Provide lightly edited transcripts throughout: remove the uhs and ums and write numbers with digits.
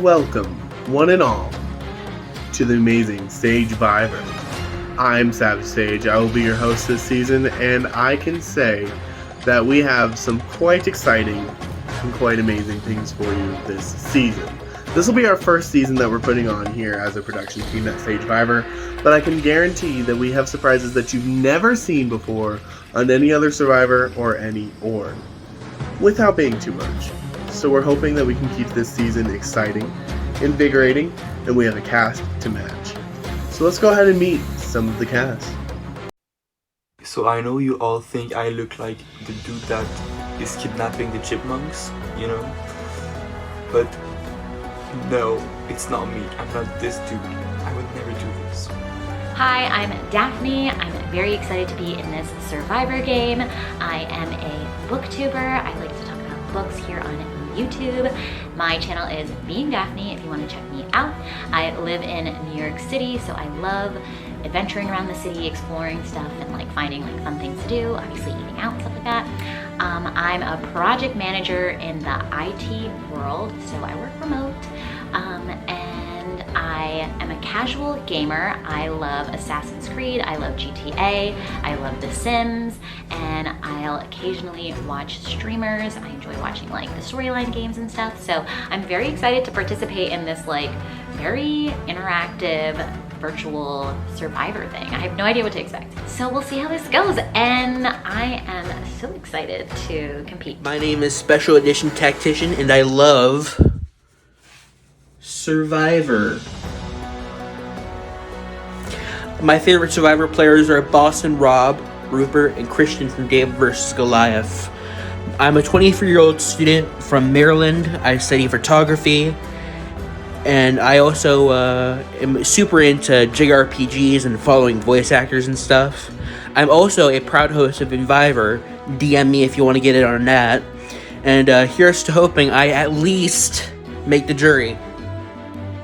welcome, one and all, to the amazing Sagevivor. I'm Savage Sage. I will be your host this season, and I can say that we have some quite exciting and quite amazing things for you this season. This will be our first season that we're putting on here as a production team at Sagevivor, but I can guarantee that we have surprises that you've never seen before on any other Survivor or any org, without being too much. So we're hoping that we can keep this season exciting, invigorating, and we have a cast to match. So let's go ahead and meet some of the cast. So I know you all think I look like the dude that is kidnapping the chipmunks, you know? But no, it's not me. I'm not this dude. I would never do this. Hi, I'm Daphne. I'm very excited to be in this Survivor game. I am a booktuber. I like to talk about books here on YouTube. My channel is Being Daphne if you want to check me out. I live in New York City, so I love adventuring around the city, exploring stuff, and finding fun things to do, obviously eating out, stuff like that. I'm a project manager in the IT world, so I work remote, and I am a casual gamer. I love Assassin's Creed, I love GTA, I love The Sims, and I'll occasionally watch streamers. I enjoy watching the storyline games and stuff, so I'm very excited to participate in this very interactive virtual Survivor thing. I have no idea what to expect. So we'll see how this goes, and I am so excited to compete. My name is Special Edition Tactician, and I love Survivor. My favorite Survivor players are Boston Rob, Rupert, and Christian from David vs. Goliath. I'm a 23-year-old student from Maryland. I study photography, and I also am super into JRPGs and following voice actors and stuff. I'm also a proud host of Invivor. DM me if you want to get it on that. And here's to hoping I at least make the jury.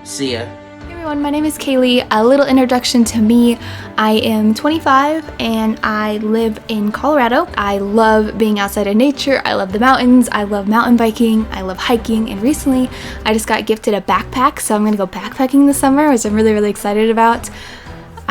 See ya. Hey everyone, my name is Kaylee. A little introduction to me. I am 25 and I live in Colorado. I love being outside in nature. I love the mountains. I love mountain biking. I love hiking. And recently I just got gifted a backpack, so I'm gonna go backpacking this summer, which I'm really excited about.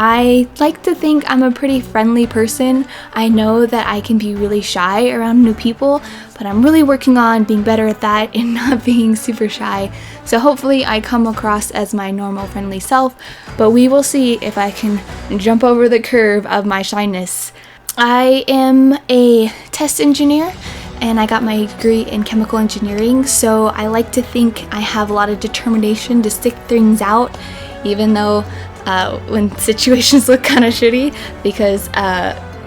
I like to think I'm a pretty friendly person. I know that I can be really shy around new people, but I'm really working on being better at that and not being super shy. So hopefully I come across as my normal friendly self, but we will see if I can jump over the curve of my shyness. I am a test engineer and I got my degree in chemical engineering, so I like to think I have a lot of determination to stick things out, even though when situations look kind of shitty, because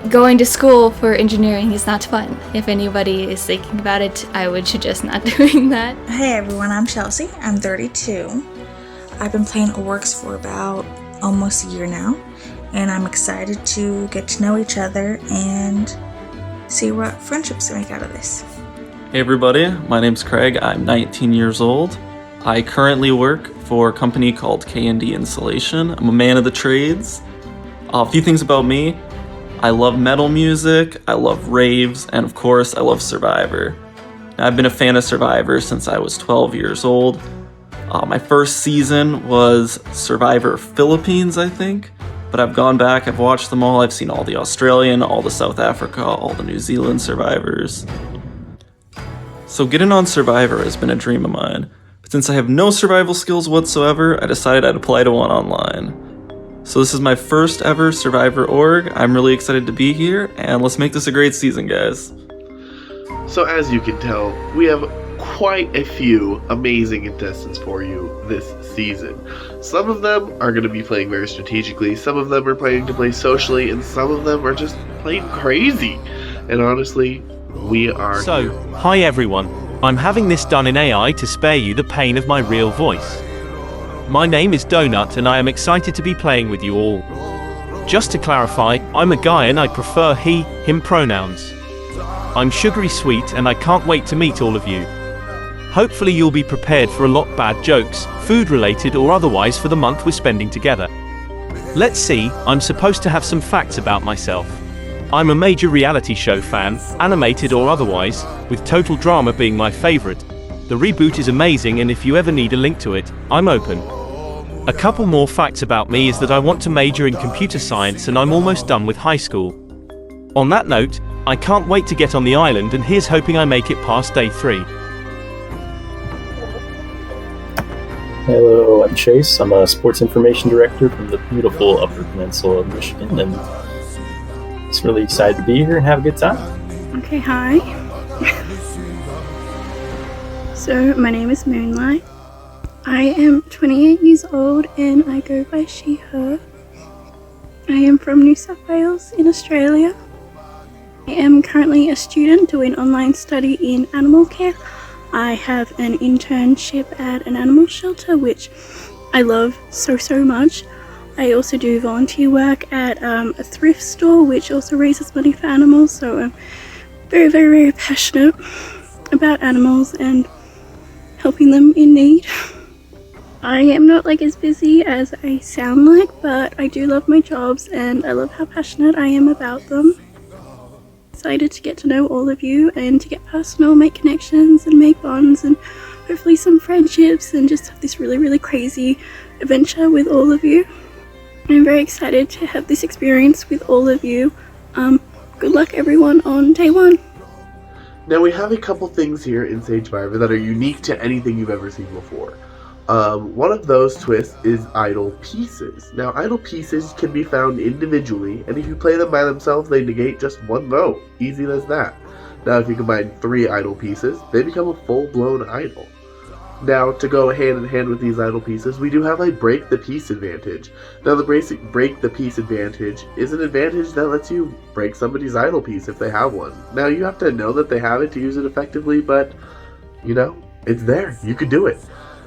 going to school for engineering is not fun. If anybody is thinking about it, I would suggest not doing that. Hey everyone, I'm Chelsea. I'm 32. I've been playing orgs for about almost a year now, and I'm excited to get to know each other and see what friendships make out of this. Hey everybody, my name's Craig. I'm 19 years old. I currently work for a company called K&D Insulation. I'm a man of the trades. A few things about me. I love metal music, I love raves, and of course I love Survivor. Now, I've been a fan of Survivor since I was 12 years old. My first season was Survivor Philippines, I think, but I've gone back, I've watched them all. I've seen all the Australian, all the South Africa, all the New Zealand Survivors. So getting on Survivor has been a dream of mine. Since I have no survival skills whatsoever, I decided I'd apply to one online. So this is my first ever Survivor org. I'm really excited to be here, and let's make this a great season, guys. So as you can tell, we have quite a few amazing contestants for you this season. Some of them are going to be playing very strategically, some of them are planning to play socially, and some of them are just playing crazy. And honestly, we are So, hi everyone. I'm having this done in AI to spare you the pain of my real voice. My name is Donut and I am excited to be playing with you all. Just to clarify, I'm a guy and I prefer he, him pronouns. I'm sugary sweet and I can't wait to meet all of you. Hopefully you'll be prepared for a lot bad jokes, food related or otherwise, for the month we're spending together. Let's see, I'm supposed to have some facts about myself. I'm a major reality show fan, animated or otherwise, with total drama being my favorite. The reboot is amazing, and if you ever need a link to it, I'm open. A couple more facts about me is that I want to major in computer science and I'm almost done with high school. On that note, I can't wait to get on the island, and here's hoping I make it past day 3. Hello, I'm Chase. I'm a sports information director from the beautiful Upper Peninsula of Michigan, and just really excited to be here and have a good time. Okay, hi. So, my name is Moonlight. I am 28 years old and I go by she, her. I am from New South Wales in Australia. I am currently a student doing online study in animal care. I have an internship at an animal shelter, which I love so much. I also do volunteer work at a thrift store, which also raises money for animals, so I'm very passionate about animals and helping them in need. I am not as busy as I sound like, but I do love my jobs and I love how passionate I am about them. Excited to get to know all of you and to get personal, make connections and make bonds and hopefully some friendships and just have this really crazy adventure with all of you. I'm very excited to have this experience with all of you. Good luck everyone on day 1. Now we have a couple things here in Sagevivor that are unique to anything you've ever seen before. One of those twists is idle pieces. Now, idle pieces can be found individually, and if you play them by themselves, they negate just 1 vote. Easy as that. Now, if you combine 3 idle pieces, they become a full-blown idol. Now, to go hand in hand with these idle pieces, we do have a break the piece advantage. Now, the break the piece advantage is an advantage that lets you break somebody's idle piece if they have one. Now, you have to know that they have it to use it effectively, but, it's there. You could do it.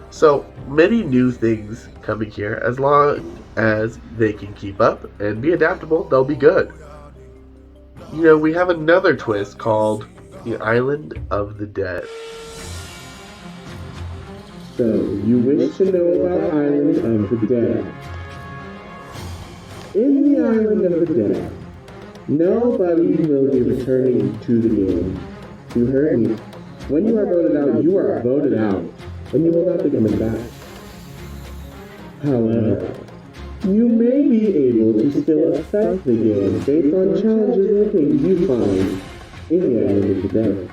So, many new things coming here. As long as they can keep up and be adaptable, they'll be good. We have another twist called the Island of the Dead. So, you wish to know about Island of the Dead. In the Island of the Dead, nobody will be returning to the game. You heard me. When you are voted out, you are voted out, and you will not be coming back. However, you may be able to still affect the game based on challenges and things you find in the Island of the Dead.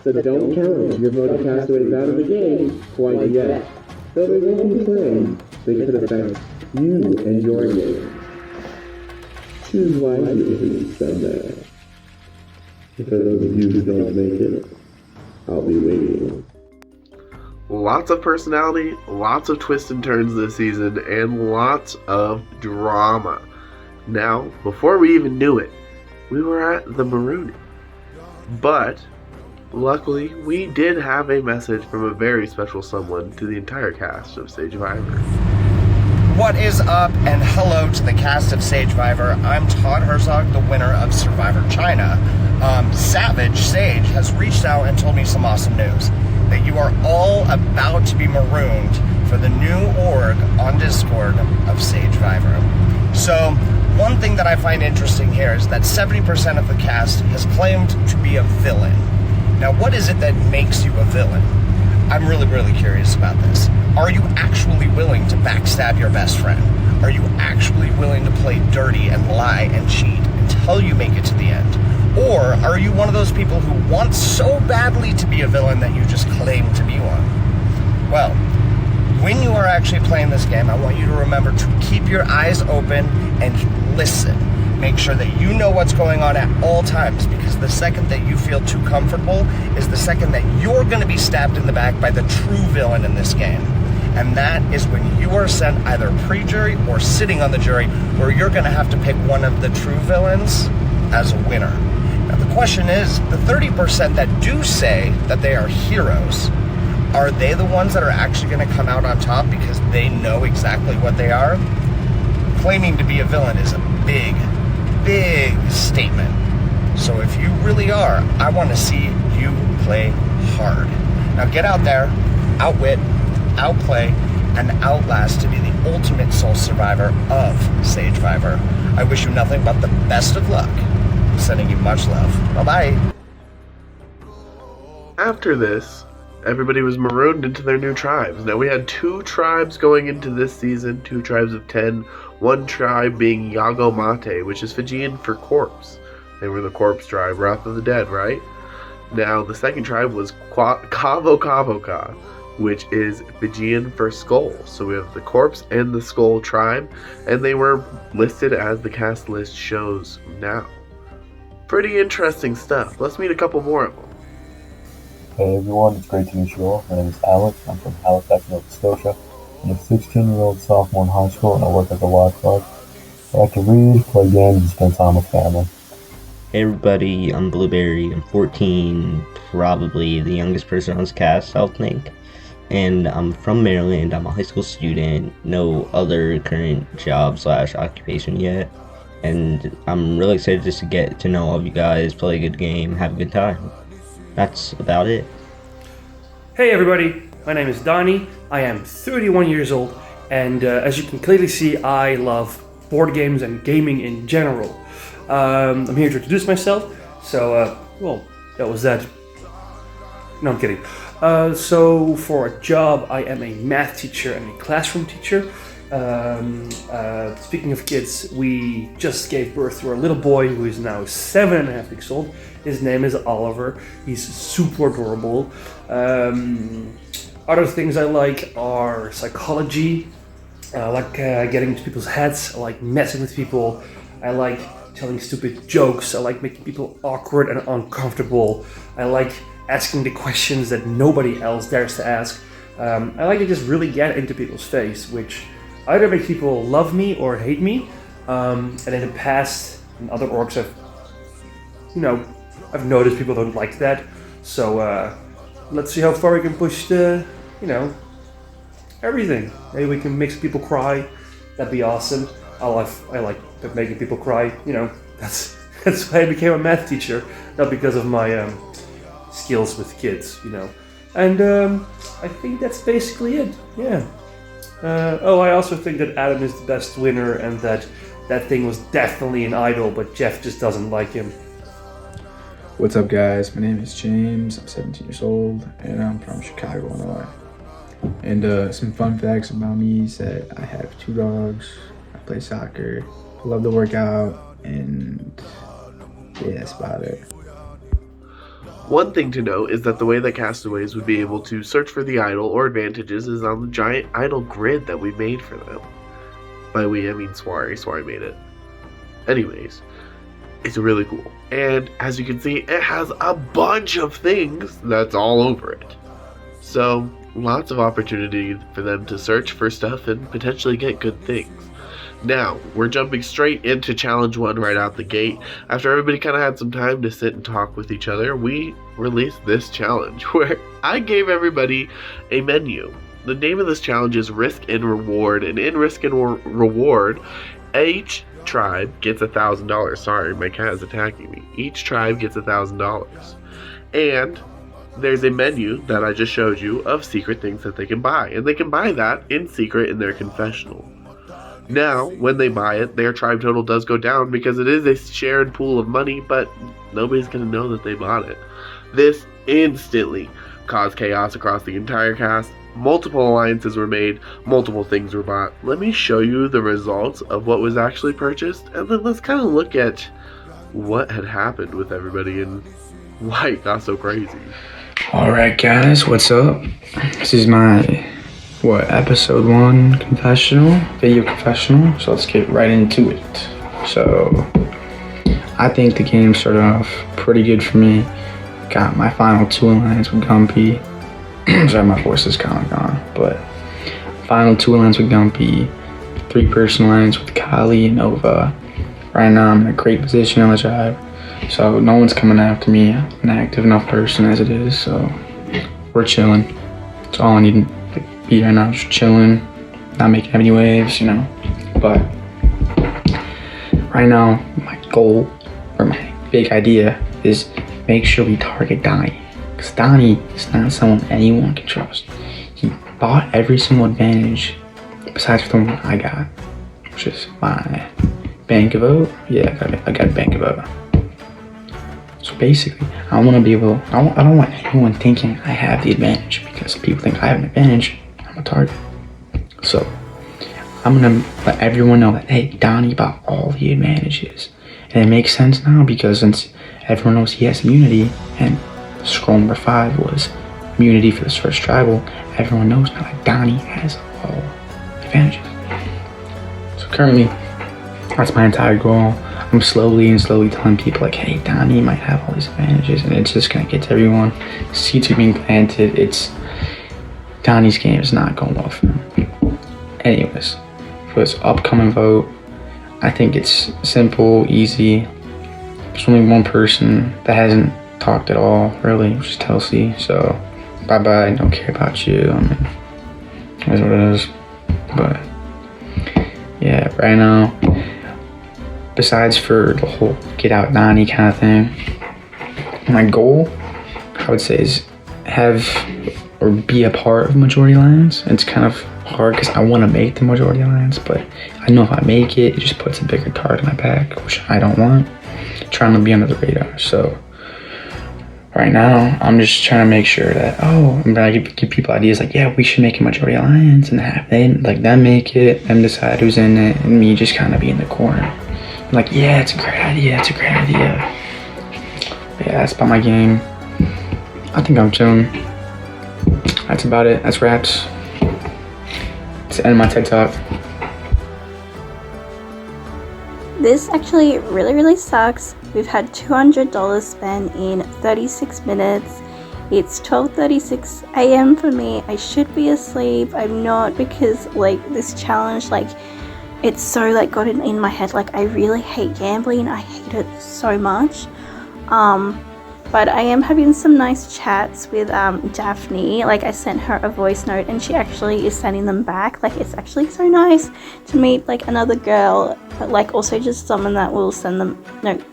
So don't count your voted castaways out of the game quite yet. Though they won't be playing, they could affect you and your game. Choose wisely, Sunday. For those of you who don't make it, I'll be waiting. Lots of personality, lots of twists and turns this season, and lots of drama. Now, before we even knew it, we were at the Marooning. But luckily, we did have a message from a very special someone to the entire cast of Sagevivor. What is up, and hello to the cast of Sagevivor. I'm Todd Herzog, the winner of Survivor China. Savage Sage has reached out and told me some awesome news. That you are all about to be marooned for the new org on Discord of Sagevivor. So, one thing that I find interesting here is that 70% of the cast has claimed to be a villain. Now, what is it that makes you a villain? I'm really curious about this. Are you actually willing to backstab your best friend? Are you actually willing to play dirty and lie and cheat until you make it to the end? Or are you one of those people who wants so badly to be a villain that you just claim to be one? Well, when you are actually playing this game, I want you to remember to keep your eyes open and listen. Make sure that you know what's going on at all times, because the second that you feel too comfortable is the second that you're going to be stabbed in the back by the true villain in this game. And that is when you are sent either pre-jury or sitting on the jury, where you're going to have to pick one of the true villains as a winner. Now the question is, the 30% that do say that they are heroes, are they the ones that are actually going to come out on top because they know exactly what they are? Claiming to be a villain is a big statement. So if you really are, I want to see you play hard. Now get out there, outwit, outplay, and outlast to be the ultimate sole survivor of Sagevivor. I wish you nothing but the best of luck. Sending you much love. Bye-bye. After this, everybody was marooned into their new tribes. Now we had 2 tribes going into this season, 2 tribes of 10, one tribe being Yagomate, which is Fijian for corpse. They were the corpse tribe, Wrath of the Dead, right? Now the second tribe was Kavokavoka, which is Fijian for skull. So we have the corpse and the skull tribe, and they were listed as the cast list shows now. Pretty interesting stuff. Let's meet a couple more of them. Hey everyone, it's great to meet you all. My name is Alex. I'm from Halifax, Nova Scotia. I'm a 16-year-old sophomore in high school and I work at the watchdog. I like to read, play games, and spend time with family. Hey everybody, I'm Blueberry. I'm 14, probably the youngest person on this cast, I think. And I'm from Maryland. I'm a high school student. No other current job/occupation yet. And I'm really excited just to get to know all of you guys, play a good game, have a good time. That's about it. Hey everybody, my name is Donnie. I am 31 years old, and as you can clearly see, I love board games and gaming in general. I'm here to introduce myself, so, well, that was that. No, I'm kidding. So for a job, I am a math teacher and a classroom teacher. Speaking of kids, we just gave birth to our little boy who is now 7.5 weeks old. His name is Oliver. He's super adorable. Other things I like are psychology. I like getting into people's heads. I like messing with people. I like telling stupid jokes. I like making people awkward and uncomfortable. I like asking the questions that nobody else dares to ask. I like to just really get into people's face, which either makes people love me or hate me. And in the past, in other orgs, I've noticed people don't like that. So let's see how far we can push everything. Maybe we can make people cry. That'd be awesome. I like making people cry. That's why I became a math teacher, not because of my skills with kids. And I think that's basically it. Yeah. I also think that Adam is the best winner, and that thing was definitely an idol, but Jeff just doesn't like him. What's up, guys? My name is James. I'm 17 years old, and I'm from Chicago, Illinois. And some fun facts about me is that I have 2 dogs, I play soccer, I love to work out, and yeah, that's about it. One thing to note is that the way that castaways would be able to search for the idol or advantages is on the giant idol grid that we made for them. By we, I mean Swari. Swari made it. Anyways, it's really cool. And as you can see, it has a bunch of things that's all over it. So, lots of opportunity for them to search for stuff and potentially get good things. Now, we're jumping straight into Challenge 1 right out the gate. After everybody kind of had some time to sit and talk with each other, we released this challenge where I gave everybody a menu. The name of this challenge is Risk and Reward, and in Risk and Reward, each tribe gets $1,000. Sorry, my cat is attacking me. Each tribe gets $1,000. And there's a menu that I just showed you of secret things that they can buy, and they can buy that in secret in their confessional. Now, when they buy it, their tribe total does go down because it is a shared pool of money, but nobody's going to know that they bought it. This instantly caused chaos across the entire cast. Multiple alliances were made, multiple things were bought. Let me show you the results of what was actually purchased, and then let's kind of look at what had happened with everybody and why it got so crazy. Alright guys, what's up? This is my episode 1 video confessional, so let's get right into it. So I think the game started off pretty good for me. Got my final 2 alliance with Gumpy. Sorry, my voice is kind of gone, but final 2 alliance with Gumpy, 3-person alliance with Kali and Nova. Right now I'm in a great position on the tribe, so no one's coming after me. I'm an active enough person as it is, so we're chilling. That's all I need to be right now, just chilling, not making any waves, But right now, my goal, or my big idea, is make sure we target Donnie. Because Donnie is not someone anyone can trust. He bought every single advantage, besides the one I got, which is my bank of vote. Yeah, I got bank of vote. So basically, I want to be able. I don't want anyone thinking I have the advantage, because if people think I have an advantage, I'm a target. So I'm gonna let everyone know that, hey, Donnie got all the advantages, and it makes sense now because since everyone knows he has immunity, and scroll number 5 was immunity for this first tribal, everyone knows now that Donnie has all the advantages. So currently, that's my entire goal. I'm slowly telling people like, hey, Donnie might have all these advantages, and it's just gonna get to everyone. Seeds are being planted. It's Donnie's game is not going well for him. Anyways, for this upcoming vote, I think it's simple, easy. There's only one person that hasn't talked at all, really, which is Telsey. So, bye-bye, don't care about you. I mean, it is what it is. But, yeah, right now, besides for the whole get out Donnie kind of thing, my goal, I would say, is have or be a part of Majority Alliance. It's kind of hard because I want to make the Majority Alliance, but I know if I make it, it just puts a bigger target on my back, which I don't want. Trying to be under the radar. So right now, I'm just trying to make sure that, I'm gonna give people ideas like, yeah, we should make a Majority Alliance, and have them make it, them decide who's in it, and me just kind of be in the corner. I'm like, yeah, it's a great idea. But yeah, that's about my game. I think I'm chilling. That's about it. That's wraps. It's the end of my TED Talk. This actually really sucks. We've had $200 spent in 36 minutes. It's 12:36 a.m. for me. I should be asleep. I'm not, because like this challenge, like it's so like got in my head. Like I really hate gambling. I hate it so much. But I am having some nice chats with Daphne. Like I sent her a voice note and she actually is sending them back. Like it's actually so nice to meet like another girl, but like also just someone that will send them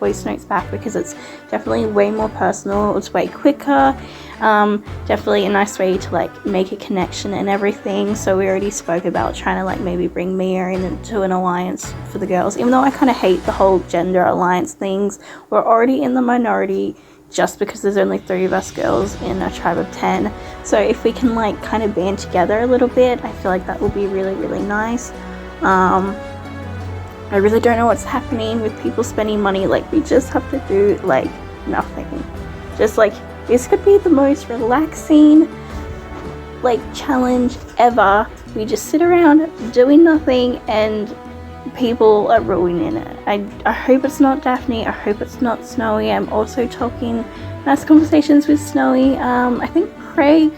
voice notes back, because it's definitely way more personal. It's way quicker. Definitely a nice way to like make a connection and everything. So we already spoke about trying to like maybe bring Mia into an alliance for the girls, even though I kind of hate the whole gender alliance things. We're already in the minority just because there's only 3 of us girls in a tribe of 10. So if we can like kind of band together a little bit, I feel like that will be really nice. I really don't know what's happening with people spending money. Like we just have to do like nothing. Just like this could be the most relaxing like challenge ever. We just sit around doing nothing and people are ruining it. I hope it's not Daphne. I hope it's not Snowy. I'm also talking nice conversations with Snowy. I think Craig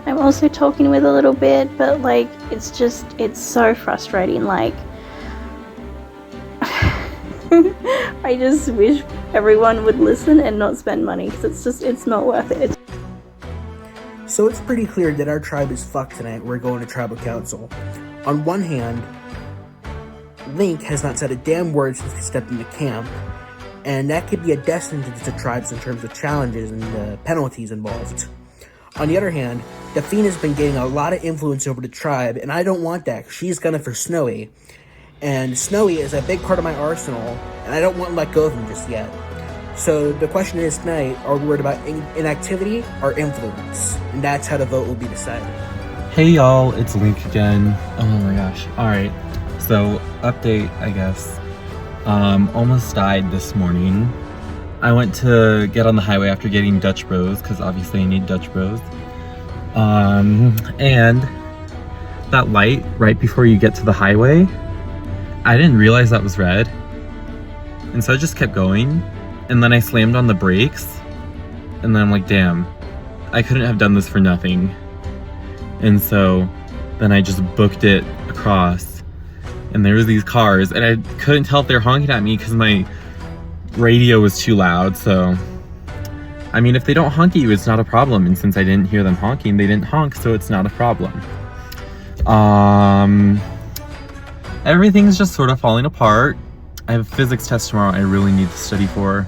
I'm also talking with a little bit, but like it's so frustrating. Like I just wish everyone would listen and not spend money, because it's not worth it. So it's pretty clear that our tribe is fucked tonight. We're going to tribal council. On one hand, Link has not said a damn word since he stepped into camp, and that could be a death sentence to tribes in terms of challenges and the penalties involved. On the other hand, Dafina's been getting a lot of influence over the tribe, and I don't want that. She's gunning for Snowy, and Snowy is a big part of my arsenal, and I don't want to let go of him just yet. So the question is tonight, are we worried about inactivity or influence? And that's how the vote will be decided. Hey y'all, it's Link again. Oh my gosh. Alright, so update, I guess. Almost died this morning. I went to get on the highway after getting Dutch Bros, because obviously I need Dutch Bros. And that light right before you get to the highway, I didn't realize that was red. And so I just kept going. And then I slammed on the brakes. And then I'm like, damn, I couldn't have done this for nothing. And so then I just booked it across. And there was these cars. And I couldn't tell if they were honking at me because my radio was too loud. So, I mean, if they don't honk at you, it's not a problem. And since I didn't hear them honking, they didn't honk. So it's not a problem. Everything's just sort of falling apart. I have a physics test tomorrow I really need to study for.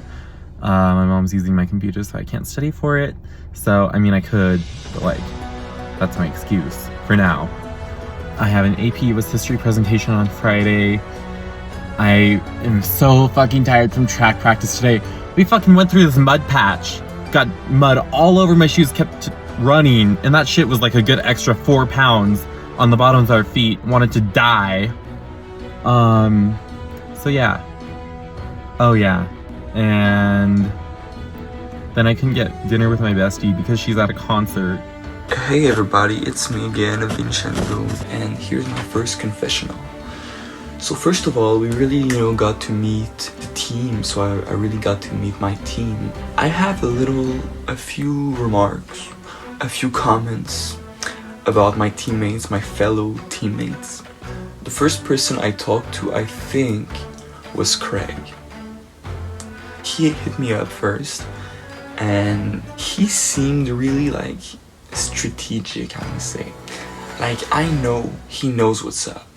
My mom's using my computer, so I can't study for it. So, I mean, I could, but like, that's my excuse for now. I have an AP US history presentation on Friday. I am so fucking tired from track practice today. We fucking went through this mud patch. Got mud all over my shoes, kept running, and that shit was like a good extra 4 pounds on the bottoms of our feet. Wanted to die. So yeah. Oh yeah. And then I couldn't get dinner with my bestie because she's at a concert. Hey everybody, it's me again, Vincenzo, and here's my first confessional. So first of all, we really, got to meet the team, so I really got to meet my team. I have a few remarks, a few comments about my teammates, my fellow teammates. The first person I talked to, I think, was Craig. He hit me up first, and he seemed really strategic, I would say. I know he knows what's up.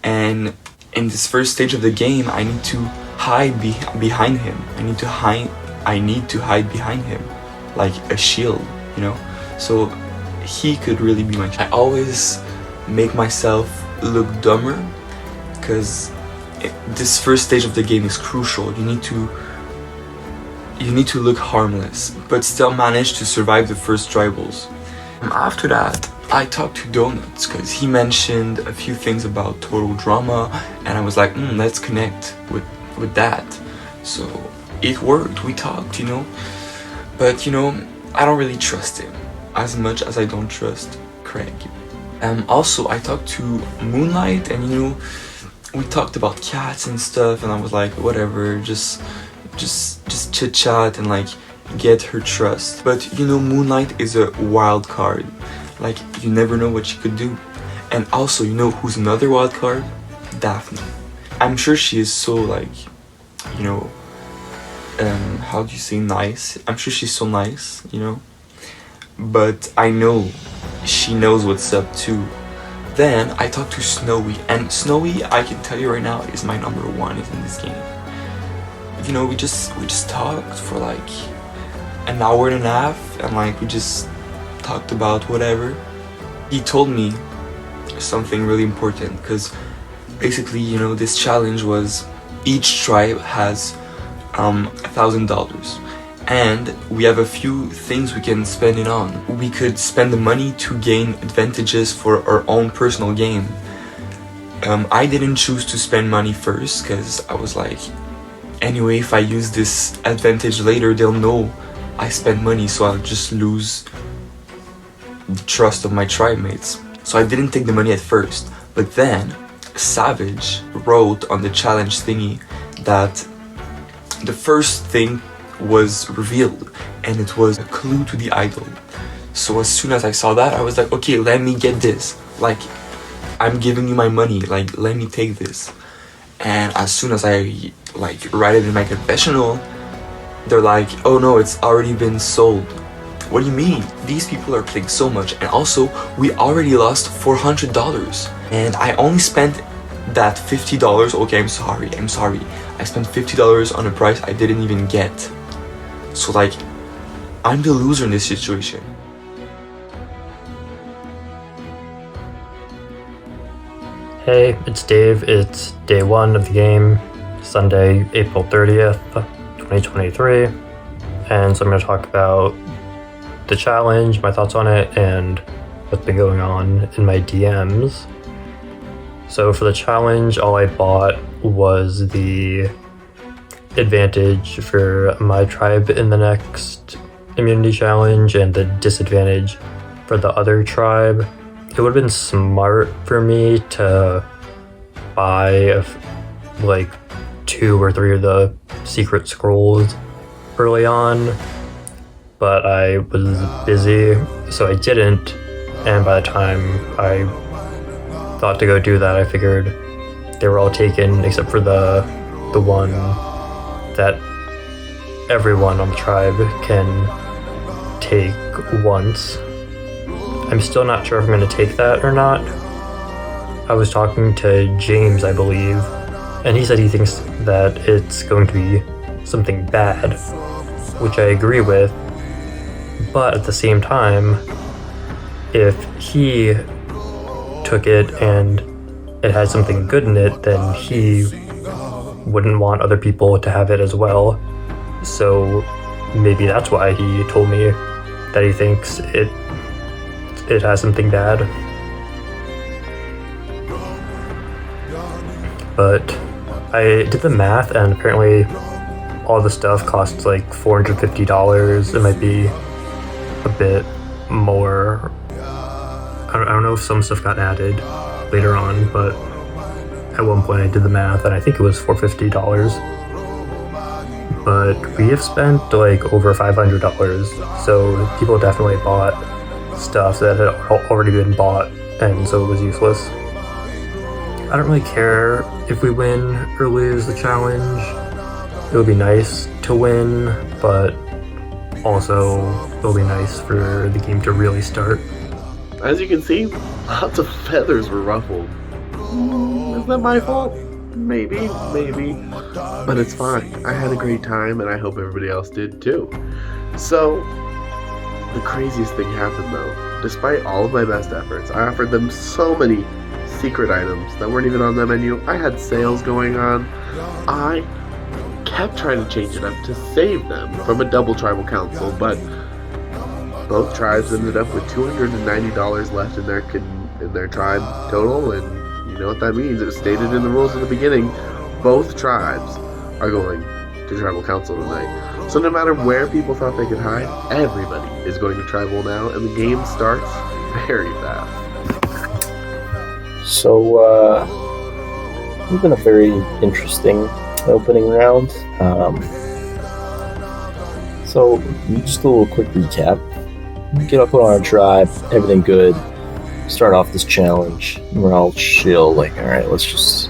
And in this first stage of the game, I need to hide behind him. I need to hide behind him like a shield, So he could really be my. I always make myself look dumber because this first stage of the game is crucial. You need to look harmless, but still manage to survive the first tribals. After that, I talked to Donuts because he mentioned a few things about total drama, and I was like, let's connect with that. So it worked, we talked, But, I don't really trust him as much as I don't trust Craig. Also, I talked to Moonlight, and, we talked about cats and stuff, and I was like, whatever, just chit chat and get her trust. But Moonlight is a wild card. You never know what she could do. And also, who's another wild card? Daphne. I'm sure she is so how do you say nice? I'm sure she's so nice, But I know she knows what's up too. Then I talked to Snowy, and Snowy, I can tell you right now, is my number one in this game. We just talked for an hour and a half, and we just talked about whatever. He told me something really important, because basically, this challenge was each tribe has $1,000, and we have a few things we can spend it on. We could spend the money to gain advantages for our own personal game. I didn't choose to spend money first, because I was like, anyway, if I use this advantage later, they'll know I spent money, so I'll just lose the trust of my tribe mates. So I didn't take the money at first, but then Savage wrote on the challenge thingy that the first thing was revealed, and it was a clue to the idol. So as soon as I saw that, I was like, okay, let me get this. I'm giving you my money, let me take this. And as soon as I write it in my confessional, they're like, oh no, it's already been sold. What do you mean? These people are playing so much, and also we already lost $400, and I only spent that $50. Okay, I'm sorry. I spent $50 on a price I didn't even get. So I'm the loser in this situation. Hey, it's Dave. It's day one of the game, Sunday, April 30th, 2023. And so I'm going to talk about the challenge, my thoughts on it, and what's been going on in my DMs. So for the challenge, all I bought was the advantage for my tribe in the next immunity challenge and the disadvantage for the other tribe. It would have been smart for me to buy 2 or 3 of the secret scrolls early on, but I was busy, so I didn't. And by the time I thought to go do that, I figured they were all taken except for the one that everyone on the tribe can take once. I'm still not sure if I'm going to take that or not. I was talking to James, I believe, and he said he thinks that it's going to be something bad, which I agree with. But at the same time, if he took it and it had something good in it, then he wouldn't want other people to have it as well. So maybe that's why he told me that he thinks it has something bad. But I did the math, and apparently all the stuff costs like $450. It might be a bit more. I don't know if some stuff got added later on, but at one point I did the math and I think it was $450. But we have spent like over $500, so people definitely bought stuff that had already been bought, and so it was useless. I don't really care if we win or lose the challenge. It would be nice to win, but also it'll be nice for the game to really start. As you can see, lots of feathers were ruffled. Is that my fault? Maybe. But it's fine. I had a great time, and I hope everybody else did too. So, the craziest thing happened though. Despite all of my best efforts, I offered them so many secret items that weren't even on the menu. I had sales going on. I kept trying to change it up to save them from a double tribal council, but both tribes ended up with $290 left in their tribe total, and you know what that means. It was stated in the rules at the beginning. Both tribes are going to tribal council tonight. So no matter where people thought they could hide, everybody is going to tribal now, and the game starts very fast. So, it's been a very interesting opening round. So, just a little quick recap. Get up on our tribe, everything good. Start off this challenge. We're all chill, like, alright, let's just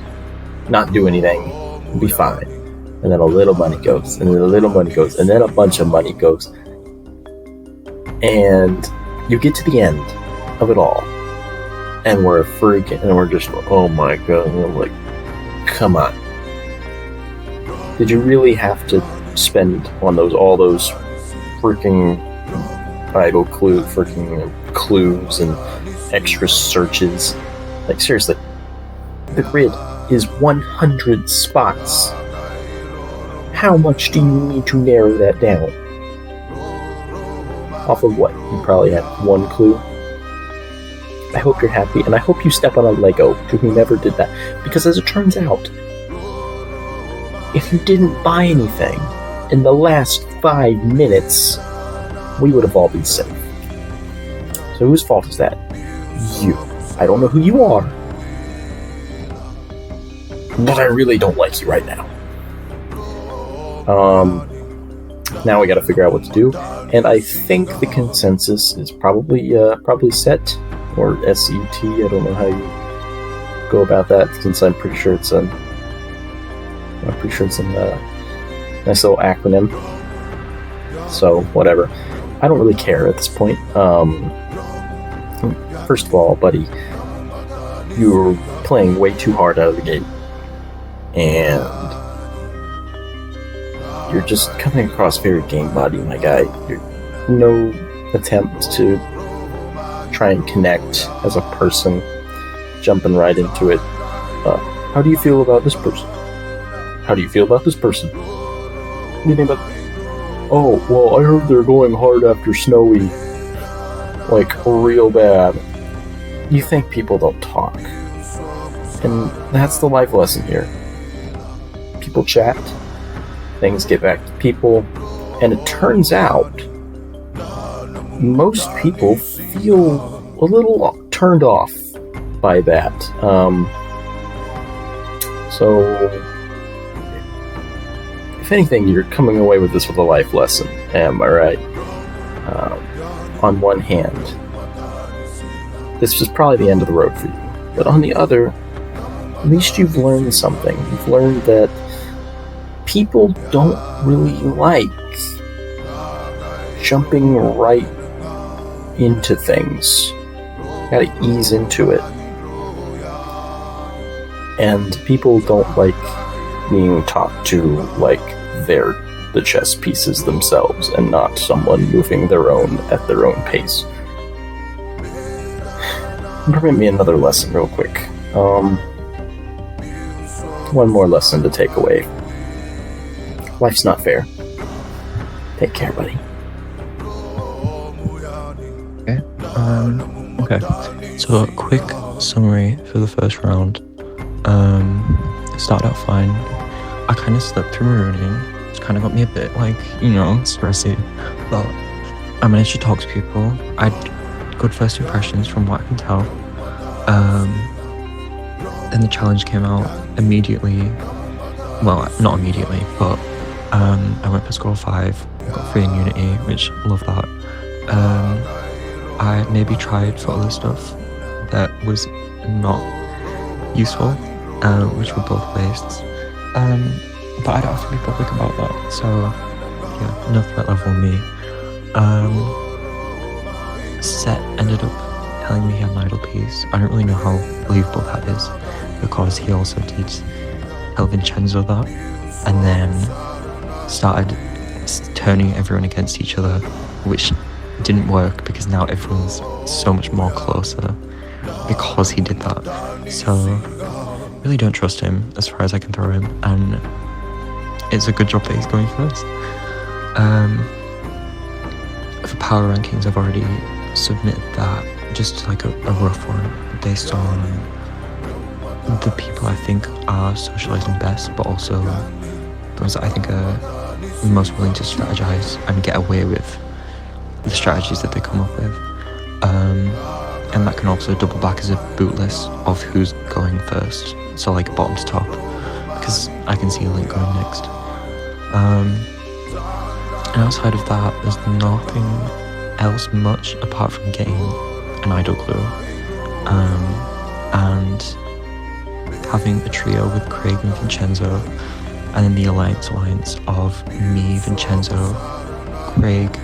not do anything. We'll be fine. And then a little money goes, and then a little money goes, and then a bunch of money goes. And you get to the end of it all. And we're freaking, and we're just, oh my god, and I'm like, come on. Did you really have to spend on all those freaking Bible clues and extra searches? Like, seriously, the grid is 100 spots. How much do you need to narrow that down? Off of what? You probably had one clue. I hope you're happy, and I hope you step on a Lego to whomever did that. Because as it turns out, if you didn't buy anything in the last 5 minutes, we would have all been safe. So whose fault is that? You. I don't know who you are, but I really don't like you right now. Now we gotta figure out what to do, and I think the consensus is probably set, or SET, I don't know how you go about that, since I'm pretty sure it's a nice little acronym. So, whatever. I don't really care at this point. First of all, buddy, you're playing way too hard out of the gate. And you're just coming across very game body, my guy. No attempt to try and connect as a person, jumping right into it. How do you feel about this person? How do you feel about this person? What do you think about... Oh, well, I heard they're going hard after Snowy. Like, real bad. You think people don't talk. And that's the life lesson here. People chat, things get back to people, and it turns out most people feel a little turned off by that. So, if anything, you're coming away with this with a life lesson, am I right? On one hand, this was probably the end of the road for you. But on the other, at least you've learned something. You've learned that people don't really like jumping right into things. You gotta ease into it. And people don't like being talked to like they're the chess pieces themselves and not someone moving their own at their own pace. Permit me another lesson real quick. one more lesson to take away. Life's not fair. Take care, buddy. Okay. So, a quick summary for the first round. It started out fine. I kind of slept through marooning, which kind of got me a bit, stressy. But I managed to talk to people. I had good first impressions from what I can tell. Then the challenge came out immediately. Well, not immediately, but I went for score 5. Got 3 in Unity, which love that. I maybe tried for other stuff that was not useful, which were both wastes. But I don't have to be public about that, so yeah, no threat level on me. Set ended up telling me he had an idle piece. I don't really know how believable that is, because he also did tell Vincenzo that, and then started turning everyone against each other, which didn't work because now everyone's so much more closer because he did that. So really don't trust him as far as I can throw him, and it's a good job that he's going first. For power rankings, I've already submitted that, just like a rough one based on the people I think are socializing best, but also those that I think are most willing to strategize and get away with the strategies that they come up with. And that can also double back as a boot list of who's going first, so like bottom to top, because I can see Link going next. And outside of that, there's nothing else much apart from getting an idol clue, and having a trio with Craig and Vincenzo, and then the alliance of me, Vincenzo, Craig,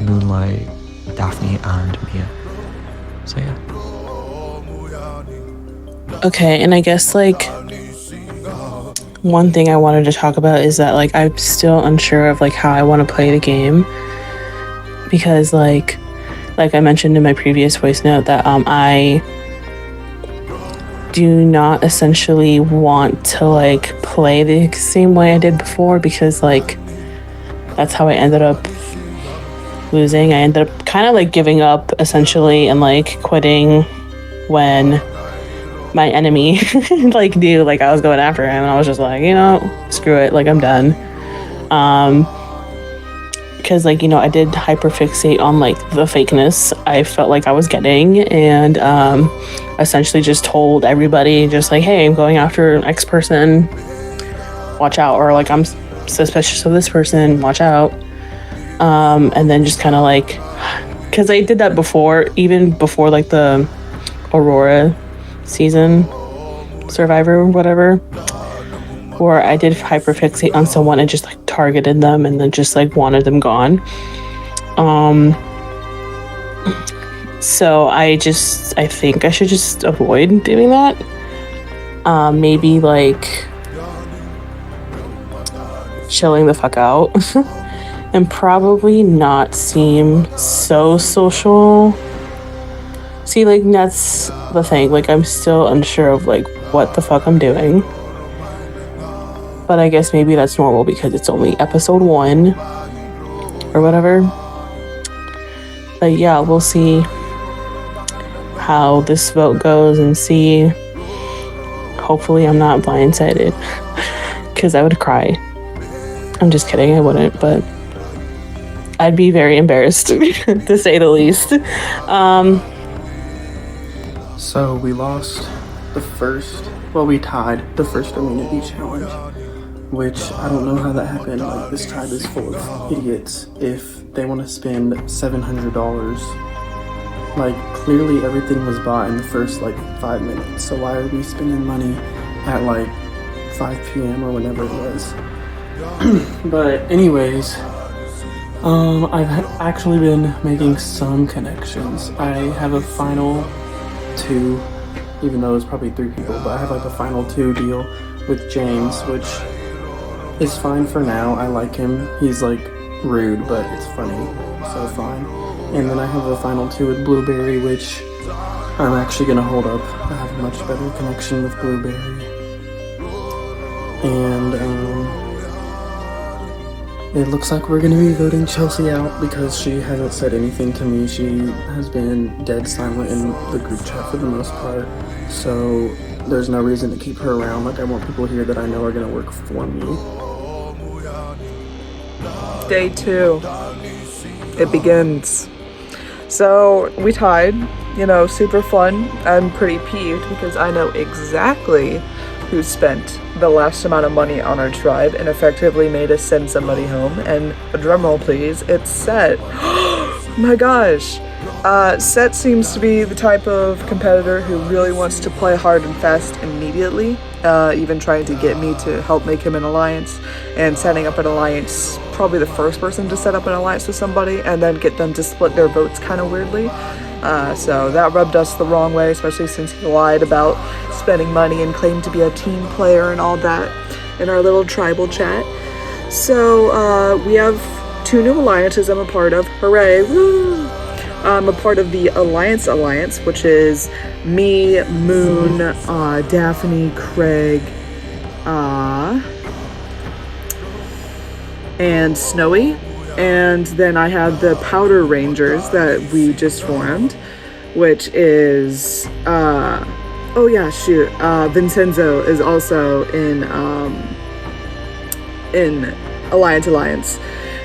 Moonlight, Daphne, and Mia. So yeah. Okay, and I guess like one thing I wanted to talk about is that like I'm still unsure of like how I want to play the game, because like I mentioned in my previous voice note that I do not essentially want to like play the same way I did before, because like that's how I ended up losing. I ended up kind of like giving up essentially and like quitting when my enemy like knew like I was going after him, and I was just like, screw it, like I'm done. Because like I did hyperfixate on like the fakeness I felt like I was getting, and essentially just told everybody just like, hey, I'm going after X person, watch out, or like I'm suspicious of this person, watch out. And then just kind of like, because I did that before, even before like the Aurora season, Survivor or whatever, where I did hyperfixate on someone and just like targeted them and then just like wanted them gone. So I think I should just avoid doing that. Maybe like chilling the fuck out. And probably not seem so social. See, like, that's the thing. Like, I'm still unsure of, like, what the fuck I'm doing. But I guess maybe that's normal because it's only episode 1 or whatever. But yeah, we'll see how this vote goes and see. Hopefully I'm not blindsided, because I would cry. I'm just kidding, I wouldn't, but I'd be very embarrassed, to say the least. So we lost we tied the first immunity challenge, which I don't know how that happened. Like, this tribe is full of idiots. If they want to spend $700, like, clearly everything was bought in the first, 5 minutes. So why are we spending money at, 5 p.m. or whenever it was? But anyways, I've actually been making some connections. I have a final 2, even though it's probably 3 people, but I have a final 2 deal with James, which is fine for now. I like him. He's rude, but it's funny, so fine. And then I have a final 2 with Blueberry, which I'm actually gonna hold up. I have a much better connection with Blueberry. And it looks like we're gonna be voting Chelsea out because she hasn't said anything to me. She has been dead silent in the group chat for the most part. So there's no reason to keep her around. Like, I want people here that I know are gonna work for me. Day 2. It begins. So we tied, super fun. I'm pretty peeved because I know exactly who spent the last amount of money on our tribe and effectively made us send somebody home. And a drum roll please, it's Set. Oh my gosh. Set seems to be the type of competitor who really wants to play hard and fast immediately, even trying to get me to help make him an alliance, and setting up an alliance, probably the first person to set up an alliance with somebody and then get them to split their votes kind of weirdly. So that rubbed us the wrong way, especially since he lied about spending money and claimed to be a team player and all that in our little tribal chat. So we have 2 new alliances I'm a part of. Hooray! Woo! I'm a part of the Alliance, which is me, Moon, Daphne, Craig, and Snowy. And then I have the Powder Rangers that we just formed, which is, Vincenzo is also in Alliance.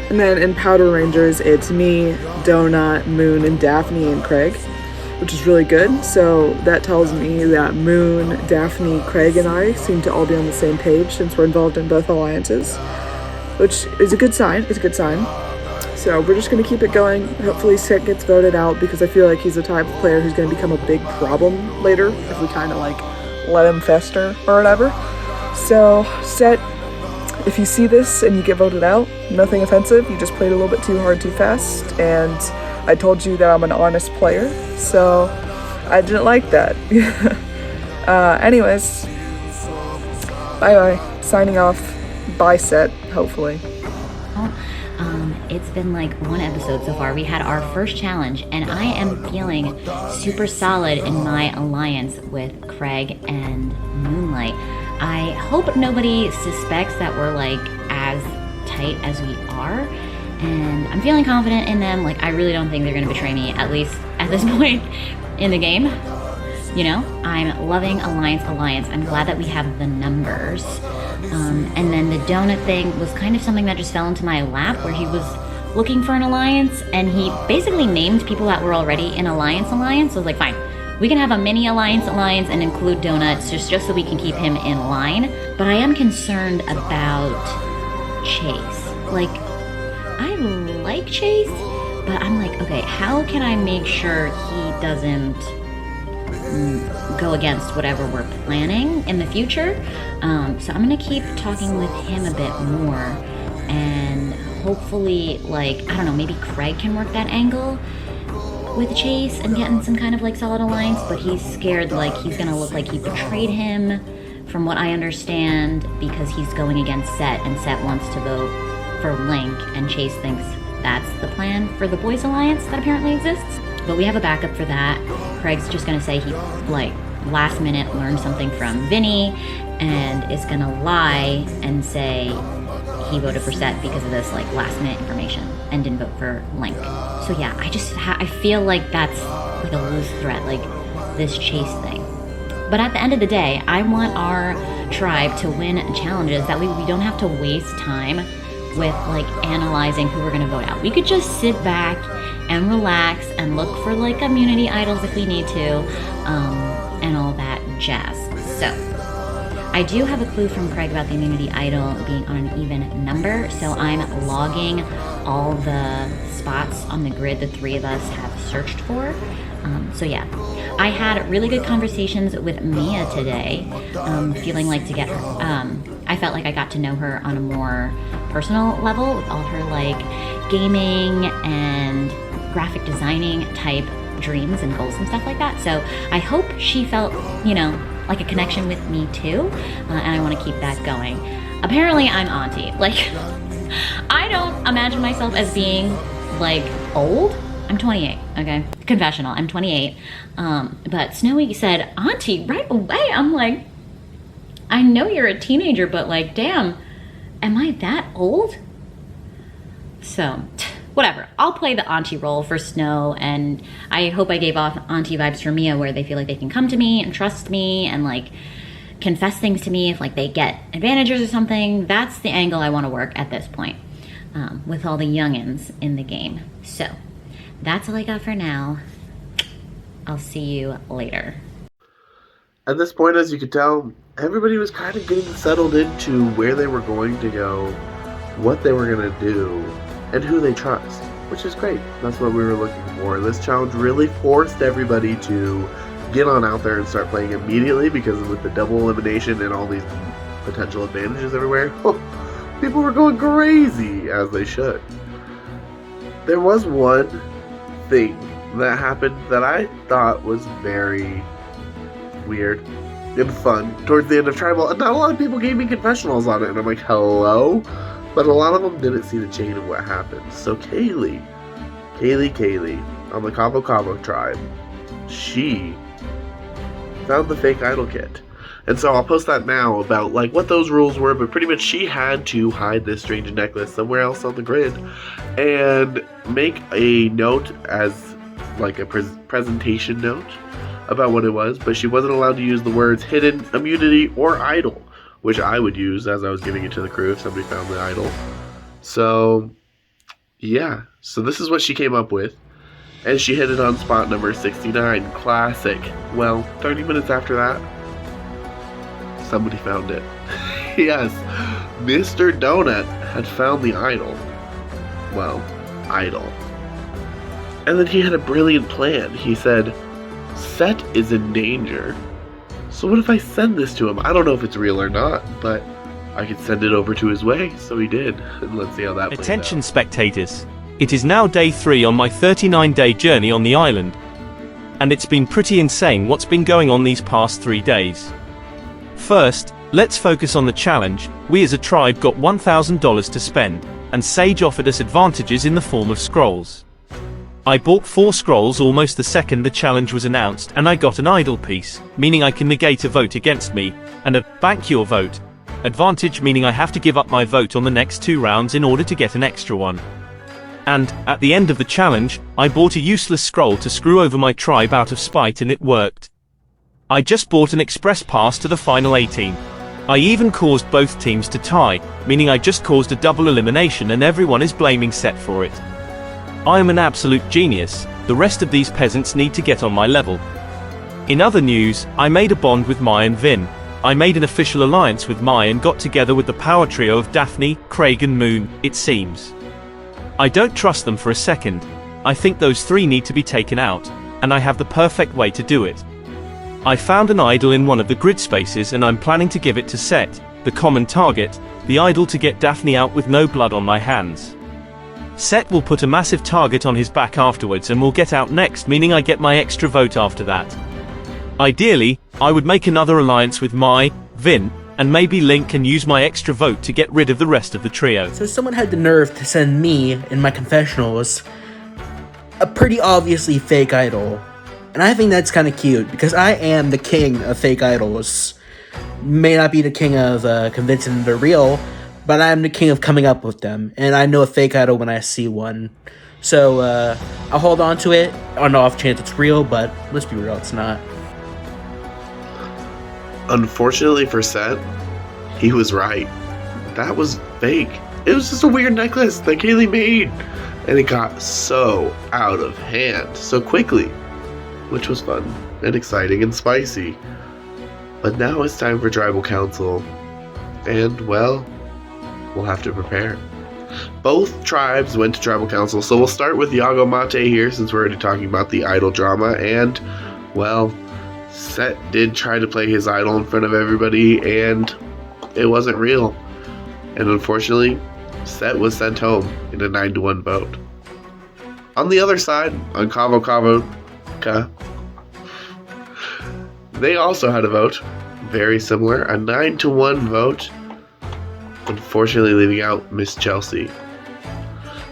And then in Powder Rangers, it's me, Donut, Moon, and Daphne and Craig, which is really good. So that tells me that Moon, Daphne, Craig, and I seem to all be on the same page since we're involved in both alliances, which is a good sign. So we're just going to keep it going. Hopefully Set gets voted out because I feel like he's the type of player who's going to become a big problem later if we kind of let him fester or whatever. So Set, if you see this and you get voted out, nothing offensive, you just played a little bit too hard too fast, and I told you that I'm an honest player, so I didn't like that. Anyways, bye. Signing off. Bye, Set, hopefully. It's been 1 episode so far. We had our first challenge, and I am feeling super solid in my alliance with Craig and Moonlight. I hope nobody suspects that we're as tight as we are, and I'm feeling confident in them. I really don't think they're gonna betray me, at least at this point in the game. I'm loving Alliance. I'm glad that we have the numbers. And then the donut thing was kind of something that just fell into my lap, where he was looking for an alliance, and he basically named people that were already in Alliance. So I was fine. We can have a mini alliance and include donuts just so we can keep him in line. But I am concerned about Chase. I like Chase, but I'm okay, how can I make sure he doesn't go against whatever we're planning in the future? So I'm gonna keep talking with him a bit more, and hopefully, I don't know, maybe Craig can work that angle with Chase and getting some kind of solid alliance, but he's scared he's gonna look like he betrayed him, from what I understand, because he's going against Set, and Set wants to vote for Link, and Chase thinks that's the plan for the Boys Alliance that apparently exists. But we have a backup for that. Craig's just gonna say he last minute learned something from Vinny, and is gonna lie and say he voted for Set because of this last minute information and didn't vote for Link. So yeah, I feel like that's a loose threat, this Chase thing. But at the end of the day, I want our tribe to win challenges. That way we don't have to waste time with analyzing who we're gonna vote out. We could just sit back and relax and look for immunity idols if we need to, and all that jazz. So I do have a clue from Craig about the immunity idol being on an even number, so I'm logging all the spots on the grid the 3 of us have searched for. So yeah, I had really good conversations with Mia today, feeling to get her, I felt like I got to know her on a more personal level with all her gaming and graphic designing type dreams and goals and stuff like that. So I hope she felt, a connection with me too, and I want to keep that going. Apparently I'm auntie. I don't imagine myself as being old. I'm 28, okay? Confessional, I'm 28. But Snowy said auntie right away. I'm I know you're a teenager, but like, damn, am I that old? So, whatever. I'll play the auntie role for Snow, and I hope I gave off auntie vibes for Mia, where they feel like they can come to me and trust me and like confess things to me if like they get advantages or something. That's the angle I want to work at this point, with all the youngins in the game. So, that's all I got for now. I'll see you later. At this point, as you could tell, everybody was kind of getting settled into where they were going to go, what they were going to do, and who they trust, which is great. That's what we were looking for. This challenge really forced everybody to get on out there and start playing immediately, because with the double elimination and all these potential advantages everywhere, people were going crazy, as they should. There was one thing that happened that I thought was very weird and fun towards the end of Tribal, and not a lot of people gave me confessionals on it, and I'm like, hello? But a lot of them didn't see the chain of what happened. So Kaylee on the Cabo Cabo tribe, she found the fake idol kit. And so I'll post that now about like what those rules were, but pretty much she had to hide this strange necklace somewhere else on the grid and make a note as like a presentation note about what it was, but she wasn't allowed to use the words hidden, immunity, or idol, which I would use as I was giving it to the crew if somebody found the idol. So, yeah. So this is what she came up with. And she hit it on spot number 69. Classic. Well, 30 minutes after that, somebody found it. Yes, Mr. Donut had found the idol. Well, idol. And then he had a brilliant plan. He said, Set is in danger. So what if I send this to him? I don't know if it's real or not, but I could send it over to his way. So he did. And let's see how that plays out. Attention spectators. It is now day 3 on my 39-day journey on the island. And it's been pretty insane what's been going on these past 3 days. First, let's focus on the challenge. We as a tribe got $1,000 to spend, and Sage offered us advantages in the form of scrolls. I bought 4 scrolls almost the second the challenge was announced, and I got an idle piece, meaning I can negate a vote against me, and a bank your vote advantage, meaning I have to give up my vote on the next 2 rounds in order to get an extra one. And, at the end of the challenge, I bought a useless scroll to screw over my tribe out of spite, and it worked. I just bought an express pass to the final 18. I even caused both teams to tie, meaning I just caused a double elimination and everyone is blaming Set for it. I am an absolute genius. The rest of these peasants need to get on my level. In other news, I made a bond with Mai and Vin. I made an official alliance with Mai and got together with the power trio of Daphne, Craig and Moon, it seems. I don't trust them for a second. I think those 3 need to be taken out, and I have the perfect way to do it. I found an idol in one of the grid spaces and I'm planning to give it to Set, the common target, the idol to get Daphne out with no blood on my hands. Set will put a massive target on his back afterwards and will get out next, meaning I get my extra vote after that. Ideally, I would make another alliance with Mai, Vin, and maybe Link and use my extra vote to get rid of the rest of the trio. So someone had the nerve to send me, in my confessionals, a pretty obviously fake idol. And I think that's kind of cute, because I am the king of fake idols. May not be the king of convincing them they're real, but I'm the king of coming up with them. And I know a fake idol when I see one. So I'll hold on to it on the off chance it's real, but let's be real, it's not. Unfortunately for Set, he was right. That was fake. It was just a weird necklace that Kaylee made. And it got so out of hand so quickly, which was fun and exciting and spicy. But now it's time for Tribal Council. And, well, we'll have to prepare. Both tribes went to Tribal Council, so we'll start with Yago Mate here since we're already talking about the idol drama. And, well, Set did try to play his idol in front of everybody, and it wasn't real. And unfortunately, Set was sent home in a 9-1 vote. On the other side, on Cabo Cabo, they also had a vote, very similar, a 9-1 vote, unfortunately leaving out Miss Chelsea.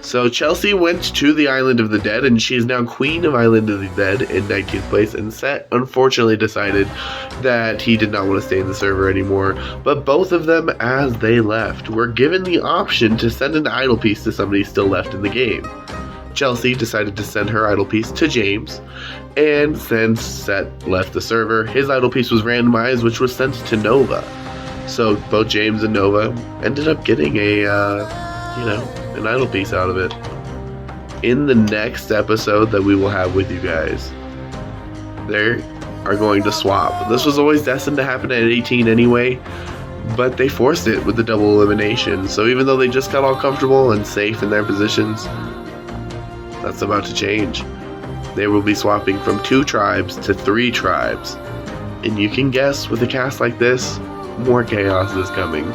So Chelsea went to the Island of the Dead, and she is now Queen of Island of the Dead in 19th place, and Set unfortunately decided that he did not want to stay in the server anymore. But both of them, as they left, were given the option to send an idol piece to somebody still left in the game. Chelsea decided to send her idol piece to James, and since Set left the server, his idol piece was randomized, which was sent to Nova. So both James and Nova ended up getting an idol piece out of it. In the next episode that we will have with you guys, they are going to swap. This was always destined to happen at 18 anyway, but they forced it with the double elimination. So even though they just got all comfortable and safe in their positions, that's about to change. They will be swapping from 2 tribes to 3 tribes. And you can guess, with a cast like this, more chaos is coming.